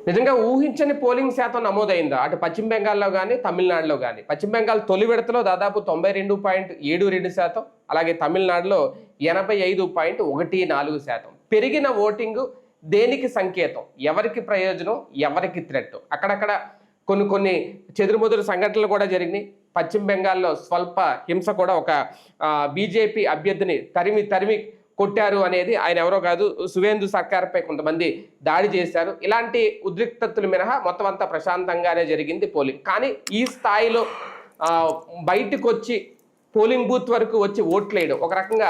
నిజంగా ఊహించని పోలింగ్ శాతం నమోదైందా అటు పశ్చిమ బెంగాల్లో కానీ తమిళనాడులో కానీ? పశ్చిమ బెంగాల్ తొలి విడతలో దాదాపు 92.72%, అలాగే తమిళనాడులో 85.14%. పెరిగిన ఓటింగ్ దేనికి సంకేతం? ఎవరికి ప్రయోజనం, ఎవరికి థ్రెట్? అక్కడక్కడ కొన్ని చెదురుమదురు సంఘటనలు కూడా జరిగినాయి. పశ్చిమ బెంగాల్లో స్వల్ప హింస కూడా, ఒక బీజేపీ అభ్యర్థిని తరిమి కొట్టారు అనేది, ఆయన ఎవరో కాదు, సువేందు సర్కార్పై కొంతమంది దాడి చేశారు. ఇలాంటి ఉద్రిక్తతలు మినహా మొత్తం అంతా ప్రశాంతంగానే జరిగింది పోలింగ్. కానీ ఈ స్థాయిలో బయటకు వచ్చి పోలింగ్ బూత్ వరకు వచ్చి ఓట్లేయడం ఒక రకంగా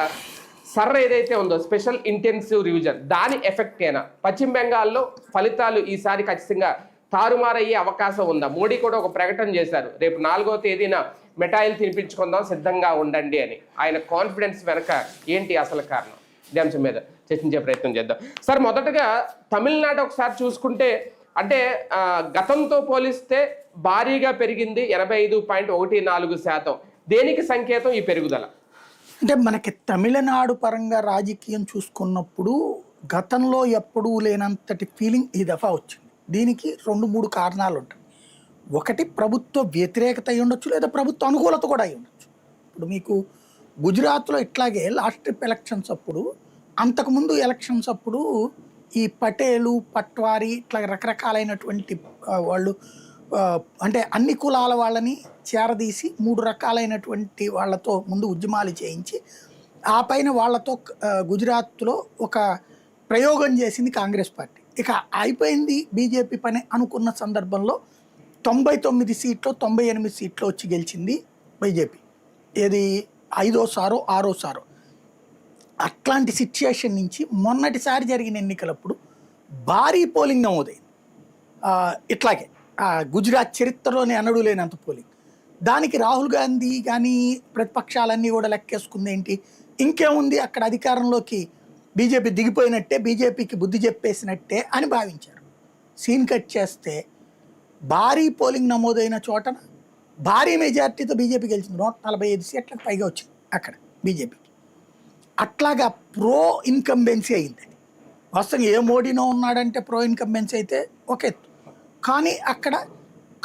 ఏదైతే ఉందో స్పెషల్ ఇంటెన్సివ్ రివిజన్, దాని ఎఫెక్ట్ అయినా పశ్చిమ బెంగాల్లో ఫలితాలు ఈసారి ఖచ్చితంగా తారుమారయ్యే అవకాశం ఉందా? మోడీ కూడా ఒక ప్రకటన చేశారు, రేపు 4వ తేదీన మిఠాయిలు తినిపించుకుందాం, సిద్ధంగా ఉండండి అని. ఆయన కాన్ఫిడెన్స్ వెనక ఏంటి అసలు కారణం? ఈ అంశం మీద చర్చించే ప్రయత్నం చేద్దాం. సార్, మొదటగా తమిళనాడు ఒకసారి చూసుకుంటే, అంటే గతంతో పోలిస్తే భారీగా పెరిగింది, 85.14%. దేనికి సంకేతం ఈ పెరుగుదల? అంటే మనకి తమిళనాడు పరంగా రాజకీయం చూసుకున్నప్పుడు గతంలో ఎప్పుడూ లేనంతటి ఫీలింగ్ ఈ దఫా వచ్చింది. దీనికి 2-3 కారణాలు ఉంటాయి. ఒకటి, ప్రభుత్వ వ్యతిరేకత అయి ఉండొచ్చు, లేదా ప్రభుత్వ అనుకూలత కూడా అయి ఉండొచ్చు. ఇప్పుడు మీకు గుజరాత్లో ఇట్లాగే లాస్ట్ ట్రిప్ ఎలక్షన్స్ అప్పుడు, అంతకుముందు ఎలక్షన్స్ అప్పుడు ఈ పటేలు, పట్వారీ ఇట్లా రకరకాలైనటువంటి వాళ్ళు, అంటే అన్ని కులాల వాళ్ళని చేరదీసి 3 రకాలైనటువంటి వాళ్ళతో ముందు ఉద్యమాలు చేయించి ఆ పైన వాళ్ళతో గుజరాత్లో ఒక ప్రయోగం చేసింది కాంగ్రెస్ పార్టీ. ఇక అయిపోయింది బీజేపీ పని అనుకున్న సందర్భంలో 99 సీట్లు 98 సీట్లు వచ్చి గెలిచింది బీజేపీ. ఏది 5వ సారో 6వ సారో. అట్లాంటి సిచ్యుయేషన్ నుంచి మొన్నటిసారి జరిగిన ఎన్నికలప్పుడు భారీ పోలింగ్ నమోదైంది. ఇట్లాగే గుజరాత్ చరిత్రలోనే అనడు లేనంత పోలింగ్. దానికి రాహుల్ గాంధీ కానీ ప్రతిపక్షాలన్నీ కూడా లెక్కేసుకుంది ఏంటి, ఇంకేముంది అక్కడ అధికారంలోకి బీజేపీ దిగిపోయినట్టే, బీజేపీకి బుద్ధి చెప్పేసినట్టే అని భావించారు. సీన్ కట్ చేస్తే భారీ పోలింగ్ నమోదైన చోటన భారీ మెజార్టీతో బీజేపీ గెలిచింది. 145 సీట్లకు పైగా వచ్చింది అక్కడ బీజేపీకి. అట్లాగా ప్రో ఇన్కంబెన్సీ అయింది. వాస్తవంగా ఏ మోడీనో ఉన్నాడంటే ప్రో ఇన్కంబెన్సీ అయితే ఒక ఎత్తు, కానీ అక్కడ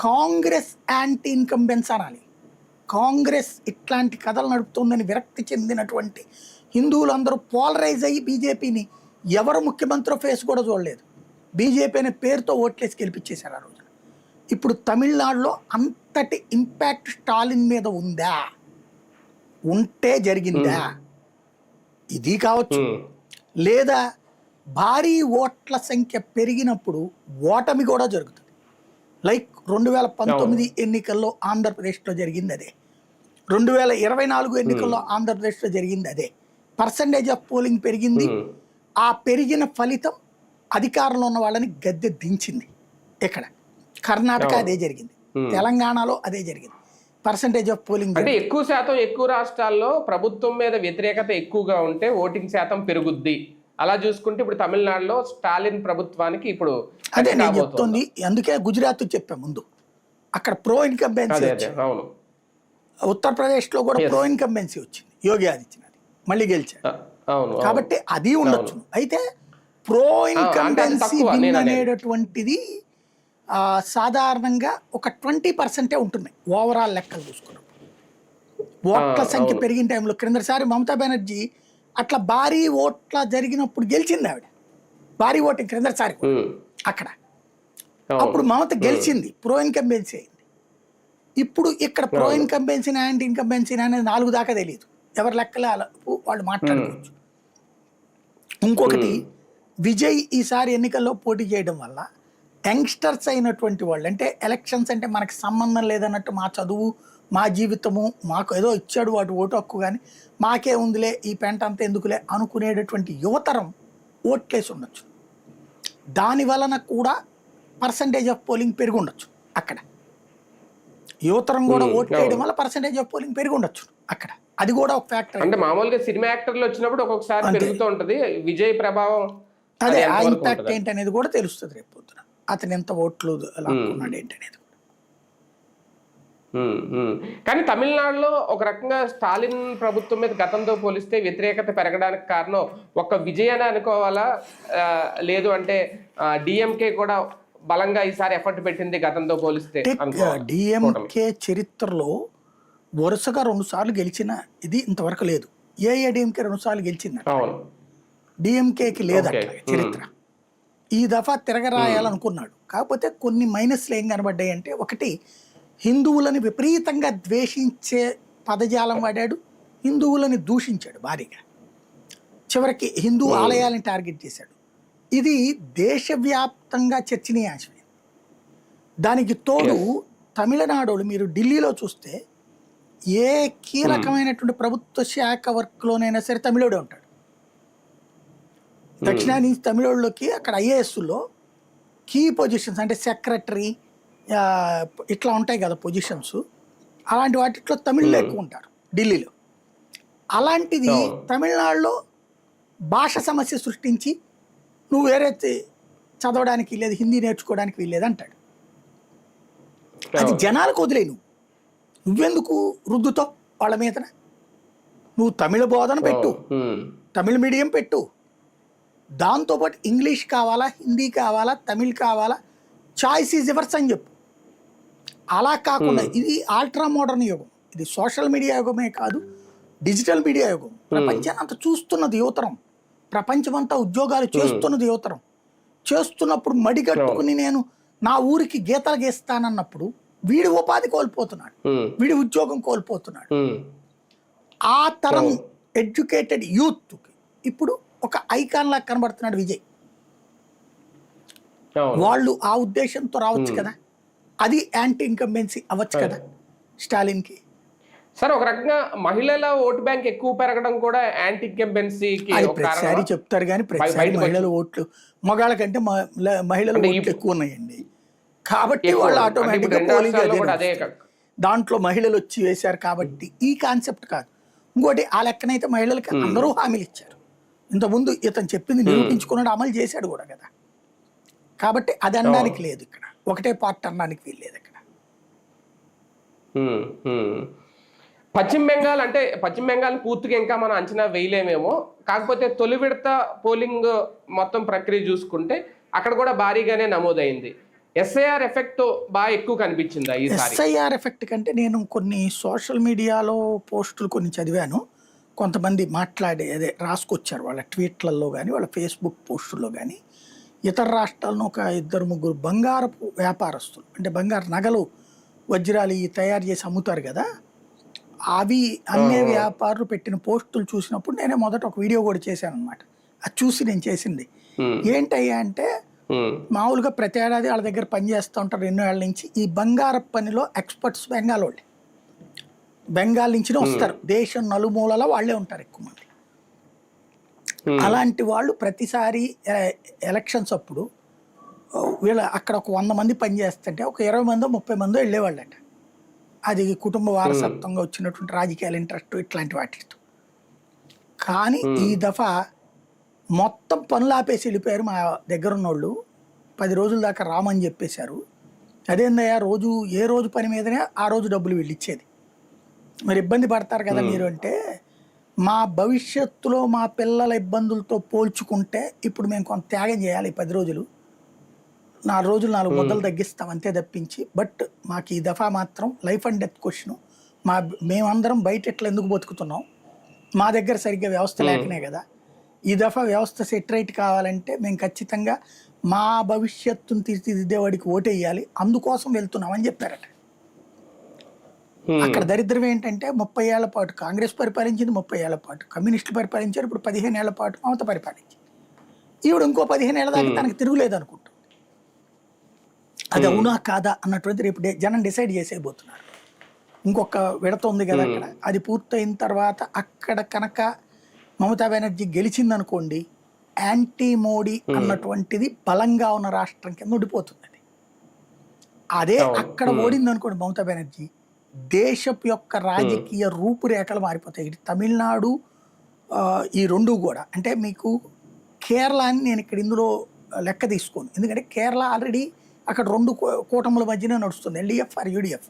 కాంగ్రెస్ యాంటీ ఇన్కంబెన్స్ అనాలి. కాంగ్రెస్ ఇట్లాంటి కథలు నడుపుతుందని విరక్తి చెందినటువంటి హిందువులందరూ పోలరైజ్ అయ్యి బీజేపీని ఎవరు ముఖ్యమంత్రి ఫేస్ కూడా చూడలేదు. బీజేపీ అనే పేరుతో ఓట్లేసి గెలిపించేశారు ఆ రోజున. ఇప్పుడు తమిళనాడులో అంతటి ఇంపాక్ట్ స్టాలిన్ మీద ఉందా? ఉంటే జరిగిందా? ఇది కావచ్చు. లేదా భారీ ఓట్ల సంఖ్య పెరిగినప్పుడు ఓటమి కూడా జరుగుతుంది. లైక్ 2019 ఎన్నికల్లో ఆంధ్రప్రదేశ్లో జరిగింది అదే, 2024 ఎన్నికల్లో ఆంధ్రప్రదేశ్లో జరిగింది అదే. పర్సంటేజ్ ఆఫ్ పోలింగ్ పెరిగింది. ఆ పెరిగిన ఫలితం అధికారంలో ఉన్న వాళ్ళని గద్దె దించింది. ఇక్కడ కర్ణాటక అదే జరిగింది, తెలంగాణలో అదే జరిగింది. పర్సంటేజ్ ఆఫ్ పోలింగ్ అంటే ఎక్కువ శాతం ఎక్కువ రాష్ట్రాల్లో ప్రభుత్వం మీద వ్యతిరేకత ఎక్కువగా ఉంటే ఓటింగ్ శాతం పెరుగుద్ది. అలా చూసుకుంటే ఇప్పుడు తమిళనాడులో స్టాలిన్ ప్రభుత్వానికి ఇప్పుడు అదే నేను చెప్తుంది. అందుకే గుజరాత్ చెప్పా ముందు, అక్కడ ప్రో ఇన్కంబెన్సీ వచ్చింది. ఉత్తరప్రదేశ్లో కూడా ప్రో ఇన్కంబెన్సీ వచ్చింది, యోగి ఆదిత్యనాథ్ మళ్ళీ గెలిచాడు. కాబట్టి అది ఉండొచ్చు. అయితే ప్రో ఇన్కంబెన్సీ విన్ అనేటటువంటిది సాధారణంగా ఒక 20% ఉంటున్నాయి ఓవరాల్ లెక్కలు చూసుకున్నప్పుడు. ఓట్ల సంఖ్య పెరిగిన టైంలో క్రిందసారి మమతా బెనర్జీ అట్లా భారీ ఓట్ల జరిగినప్పుడు గెలిచింది ఆవిడ, భారీ ఓటింగ్ క్రిందసారి అక్కడ. అప్పుడు మమత గెలిచింది, ప్రో ఇన్కంబెన్సీ అయింది. ఇప్పుడు ఇక్కడ ప్రో ఇన్కంబెన్సీ యాంటీ ఇన్కంబెన్సీ అనేది 4 దాకా తెలియదు, ఎవరి లెక్కలే వాళ్ళు మాట్లాడుకోవచ్చు. ఇంకొకటి, విజయ్ ఈసారి ఎన్నికల్లో పోటీ చేయడం వల్ల యంగ్స్టర్స్ అయినటువంటి వాళ్ళు, అంటే ఎలక్షన్స్ అంటే మనకి సంబంధం లేదన్నట్టు, మా చదువు మా జీవితము మాకు ఏదో ఇచ్చాడు వాటి ఓటు హక్కు, కానీ మాకే ఉందిలే ఈ పెంట అంతా ఎందుకులే అనుకునేటటువంటి యువతరం ఓట్లేసి ఉండొచ్చు. దాని వలన కూడా పర్సంటేజ్ ఆఫ్ పోలింగ్ పెరిగి ఉండొచ్చు అక్కడ. యువతరం కూడా ఓట్ వేయడం వల్ల పర్సంటేజ్ ఆఫ్ పోలింగ్ పెరిగి ఉండొచ్చు అక్కడ. అది కూడా ఒక ఫ్యాక్టర్. అంటే మామూలుగా సినిమా యాక్టర్లు వచ్చినప్పుడు ఒక్కొక్కసారి పెరుగుతూ ఉంటది విజయ్ ప్రభావం. అదే ఆ ఇంపాక్ట్ ఏంటనేది కూడా తెలుస్తుంది రేపు పొద్దున, అతను ఎంత ఓట్లు లాక్కున్నాడు ఏంటనేది. కానీ తమిళనాడులో ఒక రకంగా స్టాలిన్ ప్రభుత్వం మీద గతంతో పోలిస్తే వ్యతిరేకత పెరగడానికి కారణం ఒక విజయ్ అని అనుకోవాలా, లేదు అంటే డిఎంకే కూడా బలంగా ఈసారి ఎఫర్ట్ పెట్టింది గతంతో పోలిస్తే అనుకోవాలి. డిఎంకే చరిత్రలో వరుసగా 2 సార్లు గెలిచిన ఇది ఇంతవరకు లేదు. ఏఐఏడిఎంకే 2 సార్లు గెలిచింది, అవును. డిఎంకేకి లేదు అట్లా చరిత్ర. ఈ దఫా తిరగరాయాలనుకున్నాడు. కాకపోతే కొన్ని మైనస్లు ఏం కనబడ్డాయి అంటే, ఒకటి హిందువులని విపరీతంగా ద్వేషించే పదజాలం వాడాడు, హిందువులని దూషించాడు భారీగా, చివరికి హిందూ ఆలయాలను టార్గెట్ చేశాడు. ఇది దేశవ్యాప్తంగా చర్చనీయాంశమైంది. దానికి తోడు తమిళనాడు, మీరు ఢిల్లీలో చూస్తే ఏ కీలకమైనటువంటి ప్రభుత్వ శాఖ వర్క్లోనైనా సరే తమిళోడే ఉంటాడు. దక్షిణాది తమిళోళ్ళకి అక్కడ ఐఏఎస్లో కీ పొజిషన్స్ అంటే సెక్రటరీ ఇట్లా ఉంటాయి కదా పొజిషన్స్, అలాంటి వాటిలో తమిళ్లో ఎక్కువ ఉంటారు ఢిల్లీలో. అలాంటిది తమిళనాడులో భాష సమస్య సృష్టించి నువ్వు వేరే చదవడానికి లేదు, హిందీ నేర్చుకోవడానికి వీల్లేదు అంటాడు. అది జనాలకు వదిలే, నువ్వెందుకు రుద్దుతో వాళ్ళ మీద? నువ్వు తమిళ బోధన పెట్టు, తమిళ మీడియం పెట్టు, దాంతోపాటు ఇంగ్లీష్ కావాలా, హిందీ కావాలా, తమిళ్ కావాలా, చాయిస్ ఈజ్ ఎవర్స్ అని చెప్పు. అలా కాకుండా ఇది అల్ట్రా మోడర్న్ యుగం, ఇది సోషల్ మీడియా యుగమే కాదు, డిజిటల్ మీడియా యుగం. ప్రపంచాన్ని అంతా చూస్తున్నది యువతరం, ప్రపంచమంతా ఉద్యోగాలు చేస్తున్నది యువతరం. చేస్తున్నప్పుడు మడిగట్టుకుని నేను నా ఊరికి గీతలు గీస్తానన్నప్పుడు వీడి ఉపాధి కోల్పోతున్నాడు, వీడి ఉద్యోగం కోల్పోతున్నాడు. ఆ తరం ఎడ్యుకేటెడ్ యూత్ ఇప్పుడు ఒక ఐకాన్ లాగా కనబడుతున్నాడు విజయ్. వాళ్ళు ఆ ఉద్దేశంతో రావచ్చు కదా, అది యాంటీ ఇన్కంబెన్సీ అవ్వచ్చు కదా స్టాలిన్కి. సార్, ఒక రకంగా మహిళల ఓటు బ్యాంక్ ఎక్కువ పెరగడం కూడా యాంటీ ఇన్కంబెన్సీకి ప్రతిసారి చెప్తారు, కానీ ప్రతిసారి మహిళల ఓట్లు మగాళ్ళ కంటే మహిళల ఓట్లు ఎక్కువ ఉన్నాయండి. కాబట్టి వాళ్ళు ఆటోమేటిక్గా పోలింగ్ దాంట్లో మహిళలు వచ్చి వేశారు కాబట్టి ఈ కాన్సెప్ట్ కాదు. ఇంకోటి ఆ లెక్కనైతే మహిళలకి అందరూ హామీలు ఇచ్చారు. ఇంతకుముందు ఇతను చెప్పింది నిరూపించుకున్నాడు, అమలు చేశాడు కూడా కదా. కాబట్టి అది అనడానికి లేదు ఇక్కడ, ఒకటే పార్ట్ అనడానికి వీల్లేదు ఇక్కడ. పశ్చిమ బెంగాల్ అంటే పశ్చిమ బెంగాల్ పూర్తిగా ఇంకా మనం అంచనా వేయలేమేమో. కాకపోతే తొలి విడత పోలింగ్ మొత్తం ప్రక్రియ చూసుకుంటే అక్కడ కూడా భారీగానే నమోదైంది. ఎస్ఐఆర్ ఎఫెక్ట్ బాగా ఎక్కువ కనిపించింది ఈసారి. ఎస్ఐఆర్ ఎఫెక్ట్ కంటే నేను కొన్ని సోషల్ మీడియాలో పోస్టులు కొన్ని చదివాను, కొంతమంది అదే రాసుకొచ్చారు వాళ్ళ ట్వీట్లలో కానీ వాళ్ళ ఫేస్బుక్ పోస్టుల్లో కానీ. ఇతర రాష్ట్రాలను ఒక 2-3 బంగారపు వ్యాపారస్తులు, అంటే బంగారు నగలు వజ్రాలు తయారు చేసి అమ్ముతారు కదా, అవి అమ్మే వ్యాపారులు పెట్టిన పోస్టులు చూసినప్పుడు నేనే మొదట ఒక వీడియో కూడా చేశాను అనమాట. అది చూసి నేను చేసింది ఏంటయ్యా అంటే, మామూలుగా ప్రతి ఏడాది వాళ్ళ దగ్గర పని చేస్తూ ఉంటారు 2 ఏళ్ళ నుంచి. ఈ బంగారు పనిలో ఎక్స్పర్ట్స్ బెంగాల్ వాళ్ళే, బెంగాల్ నుంచి వస్తారు, దేశం నలుమూలలో వాళ్ళే ఉంటారు ఎక్కువ మంది. అలాంటి వాళ్ళు ప్రతిసారి ఎలక్షన్స్ అప్పుడు వీళ్ళ అక్కడ ఒక 100 మంది పని చేస్తుంటే ఒక 20 మందో 30 మందో వెళ్ళేవాళ్ళట. అది కుటుంబ వారసత్వంగా వచ్చినటువంటి రాజకీయాల ఇంట్రెస్ట్ ఇట్లాంటి వాటితో. కానీ ఈ దఫా మొత్తం పనులు ఆపేసి వెళ్ళిపోయారు మా దగ్గర ఉన్నోళ్ళు. 10 రోజుల దాకా రామని చెప్పేశారు. అదేందయ్యా, ఏ రోజు పని మీదనే ఆ రోజు డబ్బులు వీళ్ళు ఇచ్చేది, మరి ఇబ్బంది పడతారు కదా మీరు అంటే, మా భవిష్యత్తులో మా పిల్లల ఇబ్బందులతో పోల్చుకుంటే ఇప్పుడు మేము కొంత త్యాగం చేయాలి. 10 రోజులు 4 రోజులు 4 ముద్దలు తగ్గిస్తాం అంతే తప్పించి, బట్ మాకు ఈ దఫా మాత్రం లైఫ్ అండ్ డెత్ క్వశ్చన్. మేమందరం బయట ఎట్లా ఎందుకు బతుకుతున్నాం, మా దగ్గర సరిగ్గా వ్యవస్థ లేకనే కదా. ఈ దఫా వ్యవస్థ సెట్ రైట్ కావాలంటే మేము ఖచ్చితంగా మా భవిష్యత్తును తీర్చిదిద్దేవాడికి ఓటేయాలి, అందుకోసం వెళ్తున్నామని చెప్పారట. అక్కడ దరిద్రం ఏంటంటే 30 ఏళ్ల పాటు కాంగ్రెస్ పరిపాలించింది, 30 ఏళ్ల పాటు కమ్యూనిస్టులు పరిపాలించారు, ఇప్పుడు 15 ఏళ్ల పాటు మమత పరిపాలించింది. ఈవిడ ఇంకో 15 ఏళ్ల దాకా తనకు తిరుగులేదు అనుకుంటుంది. అది అవునా కాదా అన్నటువంటి రేపు జనం డిసైడ్ చేసేయబోతున్నారు. ఇంకొక విడత ఉంది కదా అక్కడ, అది పూర్తయిన తర్వాత అక్కడ కనుక మమతా బెనర్జీ గెలిచిందనుకోండి, యాంటీ మోడీ అన్నటువంటిది బలంగా ఉన్న రాష్ట్రం కింద ఉండిపోతుంది. అదే అక్కడ ఓడింది అనుకోండి మమతా బెనర్జీ, దేశపు యొక్క రాజకీయ రూపురేఖలు మారిపోతాయి. ఇటు తమిళనాడు ఈ 2 కూడా, అంటే మీకు కేరళని నేను ఇక్కడ ఇందులో లెక్క తీసుకోను, ఎందుకంటే కేరళ ఆల్రెడీ అక్కడ 2 కూటముల మధ్యనే నడుస్తుంది, ఎల్డిఎఫ్ ఆర్ యూడిఎఫ్.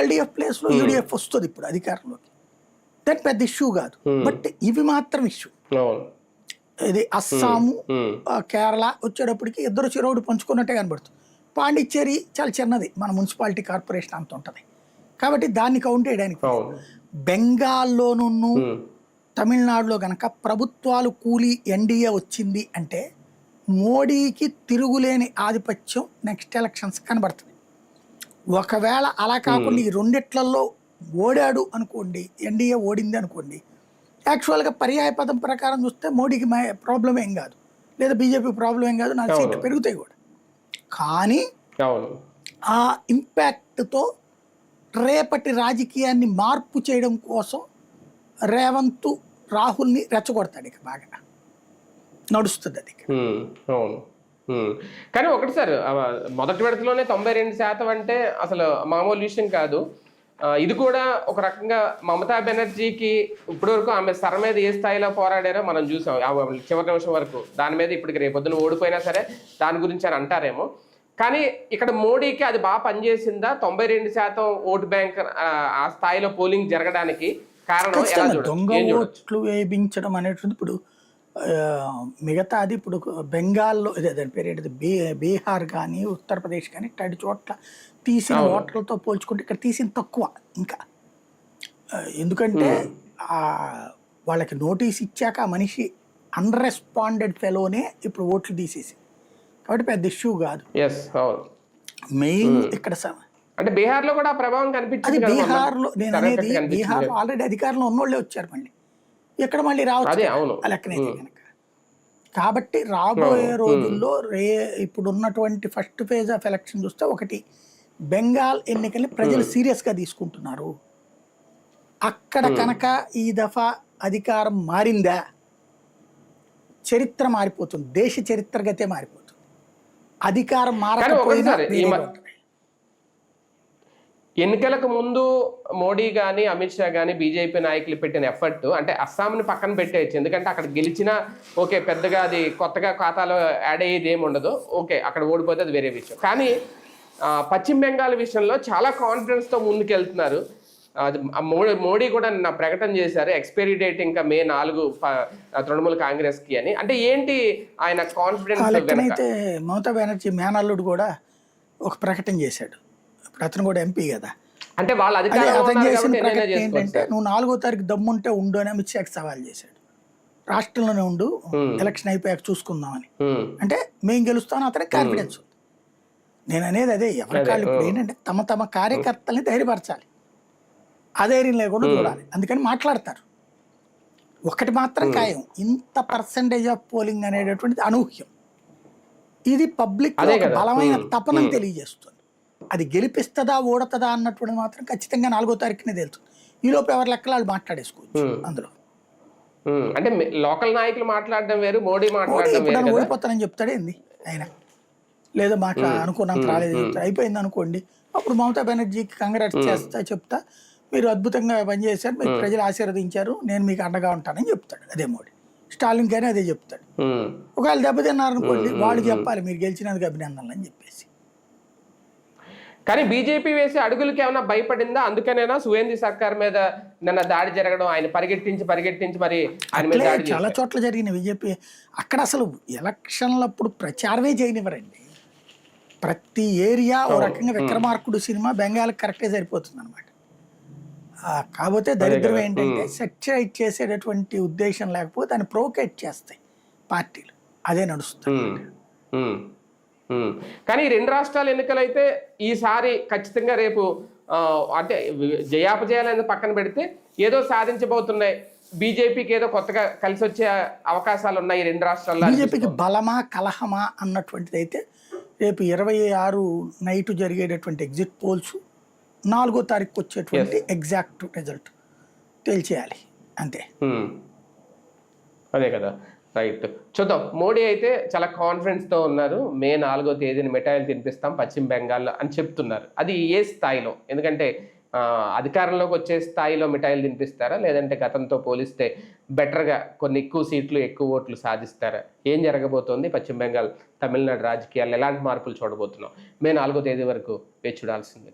ఎల్డిఎఫ్ ప్లేస్లో యూడిఎఫ్ వస్తుంది ఇప్పుడు అధికారంలోకి, దట్ పెద్ద ఇష్యూ కాదు. బట్ ఇవి మాత్రం ఇష్యూ. ఇది అస్సాము కేరళ వచ్చేటప్పటికి ఇద్దరు చెరోడు పంచుకున్నట్టే కనబడుతుంది. పాండిచ్చేరి చాలా చిన్నది, మన మున్సిపాలిటీ కార్పొరేషన్ అంత ఉంటుంది కాబట్టి దాన్ని కౌంట్ చేయడానికి. బెంగాల్లోనూ తమిళనాడులో కనుక ప్రభుత్వాలు కూలి ఎన్డీఏ వచ్చింది అంటే మోడీకి తిరుగులేని ఆధిపత్యం నెక్స్ట్ ఎలక్షన్స్ కనబడుతుంది. ఒకవేళ అలా కాకుండా ఈ రెండిట్లలో ఓడాడు అనుకోండి, ఎన్డీఏ ఓడింది అనుకోండి, యాక్చువల్గా పర్యాయ పదం ప్రకారం చూస్తే మోడీకి ప్రాబ్లం ఏం కాదు, లేదా బీజేపీ ప్రాబ్లం ఏం కాదు, 4 సీట్లు పెరుగుతాయి కూడా. కానీ ఆ ఇంపాక్ట్తో రేపటి రాజకీయాన్ని మార్పు చేయడం కోసం రేవంత్ రాహుల్ని రెచ్చగొడతాడు. ఇక బాగా నడుస్తుంది అది. అవును. కానీ ఒకటి సార్, మొదటి విడతలోనే 92% అంటే అసలు మామూలు విషయం కాదు. ఇది కూడా ఒక రకంగా మమతా బెనర్జీకి ఇప్పటివరకు ఆమె సర మీద ఏ స్థాయిలో పోరాడారో మనం చూసాం చివరి నిమిషం వరకు. దాని మీద ఇప్పటికి రేపొద్దున ఓడిపోయినా సరే దాని గురించి అని అంటారేమో, కానీ ఇక్కడ మోడీకి అది బాగా పనిచేసిందా? 92% ఓటు బ్యాంక్ ఆ స్థాయిలో పోలింగ్ జరగడానికి కారణం దొంగ ఓట్లు వేయించడం అనేటువంటి. ఇప్పుడు మిగతాది ఇప్పుడు బెంగాల్లో దాని పేరు ఏంటిది, బీహార్ కానీ ఉత్తరప్రదేశ్ కానీ ఇట్లాంటి చోట్ల తీసిన ఓట్లతో పోల్చుకుంటే ఇక్కడ తీసిన తక్కువ ఇంకా. ఎందుకంటే వాళ్ళకి నోటీస్ ఇచ్చాక ఆ మనిషి అన్రెస్పాండెడ్ ఫెలోనే ఇప్పుడు ఓట్లు తీసేసి, కాబట్టి పెద్ద ఇష్యూ కాదు. మెయిన్ ఇక్కడ అంటే బీహార్లో కూడా ప్రభావం కనిపించింది. అది బీహార్లో నేను అనేది, బీహార్లో ఆల్రెడీ అధికారంలో ఉన్నోళ్ళే వచ్చారు, మళ్ళీ ఇక్కడ మళ్ళీ రావచ్చు ఆ లెక్కనైతే కనుక. కాబట్టి రాబోయే రోజుల్లో ఇప్పుడు ఉన్నటువంటి ఫస్ట్ ఫేజ్ ఆఫ్ ఎలక్షన్ చూస్తే ఒకటి బెంగాల్ ఎన్నికల్ని ప్రజలు సీరియస్గా తీసుకుంటున్నారు. అక్కడ కనుక ఈ దఫా అధికారం మారిందా చరిత్ర మారిపోతుంది, దేశ చరిత్రగతే మారిపోతుంది. అధికారం మారకపోయినా ఎన్నికలకు ముందు మోడీ కానీ అమిత్ షా కానీ బీజేపీ నాయకులు పెట్టిన ఎఫర్ట్ అంటే అస్సాంని పక్కన పెట్టేయచ్చు, ఎందుకంటే అక్కడ గెలిచినా ఓకే, పెద్దగా అది కొత్తగా ఖాతాలో యాడ్ అయ్యేది ఏమి ఉండదు, ఓకే అక్కడ ఓడిపోతే అది వేరే విషయం. కానీ పశ్చిమ బెంగాల్ విషయంలో చాలా కాన్ఫిడెన్స్తో ముందుకెళ్తున్నారు. మోడీ కూడా నిన్న ప్రకటన చేశారు, ఎక్స్పైరీ డేట్ ఇంకా May 4 తృణమూల్ కాంగ్రెస్కి అని. అంటే ఏంటి ఆయన కాన్ఫిడెన్స్? అయితే మమతా బెనర్జీ మేనల్లుడు కూడా ఒక ప్రకటన చేశాడు. ఇప్పుడు అతను కూడా ఎంపీ కదా, అంటే వాళ్ళు అతను చేసిన ప్రకటన ఏంటంటే నువ్వు 4వ తారీఖు దమ్ముంటే ఉండు అని అమిత్ షాకి సవాల్ చేశాడు. రాష్ట్రంలోనే ఉండు, ఎలక్షన్ అయిపోయాక చూసుకుందామని. అంటే మేము గెలుస్తామని అతనికి కాన్ఫిడెన్స్ ఉంది. నేను అనేది అదే, ఎవరికాళ్ళు ఇప్పుడు ఏంటంటే తమ కార్యకర్తల్ని ధైర్యపరచాలి, ఆ ధైర్యం లేకుండా చూడాలి. అందుకని మాట్లాడతారు. ఒకటి మాత్రం ఖాయం, ఇంత పర్సంటేజ్ ఆఫ్ పోలింగ్ అనేటటువంటిది అనూహ్యం. ఇది పబ్లిక్ బలమైన తపనం తెలియజేస్తుంది. అది గెలిపిస్తుందా ఓడతుందా అన్నటువంటిది మాత్రం ఖచ్చితంగా 4వ తారీఖునే తెలుస్తుంది. ఈలోపు ఎవరి లెక్కలు వాళ్ళు మాట్లాడేసుకోవచ్చు. అందులో అంటే లోకల్ నాయకులు మాట్లాడడం వేరు, మోడీ మాట్లాడడం ఓడిపోతానని చెప్తాడే ఏంది ఆయన, లేదా మాకు అనుకున్నంత రాలేదు చెప్తాడు. అయిపోయింది అనుకోండి, అప్పుడు మమతా బెనర్జీకి కంగ్రాట్స్ చేస్తా, చెప్తా మీరు అద్భుతంగా పనిచేశారు, మీరు ప్రజలు ఆశీర్వదించారు, నేను మీకు అండగా ఉంటానని చెప్తాడు. అదే మోడీ. స్టాలిన్ కానీ అదే చెప్తాడు. ఒకవేళ దెబ్బతిన్నారనుకోండి, వాళ్ళు చెప్పాలి మీరు గెలిచినందుకు అభినందనలు అని చెప్పేసి. కానీ బీజేపీ వేసే అడుగులకి ఏమైనా భయపడిందా? అందుకనేనా సువేంద్ర సర్కార్ మీద నిన్న దాడి జరగడం, ఆయన పరిగెట్టించి మరి ఆయన మీద దాడి చాలా చోట్ల జరిగిన బీజేపీ. అక్కడ అసలు ఎలక్షన్లప్పుడు ప్రచారమే చేయనివ్వరండి. ప్రతి ఏరియా ఓ రకంగా విక్రమార్కుడు సినిమా బెంగాల్కి కరెక్టే సరిపోతుంది అనమాట. కాకపోతే దరిద్రం ఏంటంటే సెక్చరైట్ చేసేటటువంటి ఉద్దేశం లేకపోతే దాన్ని ప్రొవోకేట్ చేస్తాయి పార్టీలు, అదే నడుస్తుంది. కానీ 2 రాష్ట్రాల ఎన్నికలైతే ఈసారి ఖచ్చితంగా రేపు అంటే జయాపజయాలను పక్కన పెడితే ఏదో సాధించబోతున్నాయి. బీజేపీకి ఏదో కొత్తగా కలిసి వచ్చే అవకాశాలు ఉన్నాయి 2 రాష్ట్రాల్లో. బీజేపీకి బలమా కలహమా అన్నటువంటిది అయితే రేపు 26 నైట్ జరిగేటటువంటి ఎగ్జిట్ పోల్స్ 4వ తారీఖు వచ్చేటువంటి ఎగ్జాక్ట్ రిజల్ట్ తేల్చేయాలి అంతే. అదే కదా, రైట్. చూద్దాం. మోడీ అయితే చాలా కాన్ఫిడెన్స్తో ఉన్నారు. May 4వ తేదీని మిఠాయిలు తినిపిస్తాం పశ్చిమ బెంగాల్లో అని చెప్తున్నారు. అది ఏ స్థాయిలో? ఎందుకంటే అధికారంలోకి వచ్చే స్థాయిలో మిఠాయిలు తినిపిస్తారా, లేదంటే గతంతో పోలిస్తే బెటర్గా కొన్ని ఎక్కువ సీట్లు ఎక్కువ ఓట్లు సాధిస్తారా? ఏం జరగబోతోంది పశ్చిమ బెంగాల్ తమిళనాడు రాజకీయాల్లో? ఎలాంటి మార్పులు చూడబోతున్నాం? May 4వ తేదీ వరకు వేచి చూడాల్సిందే.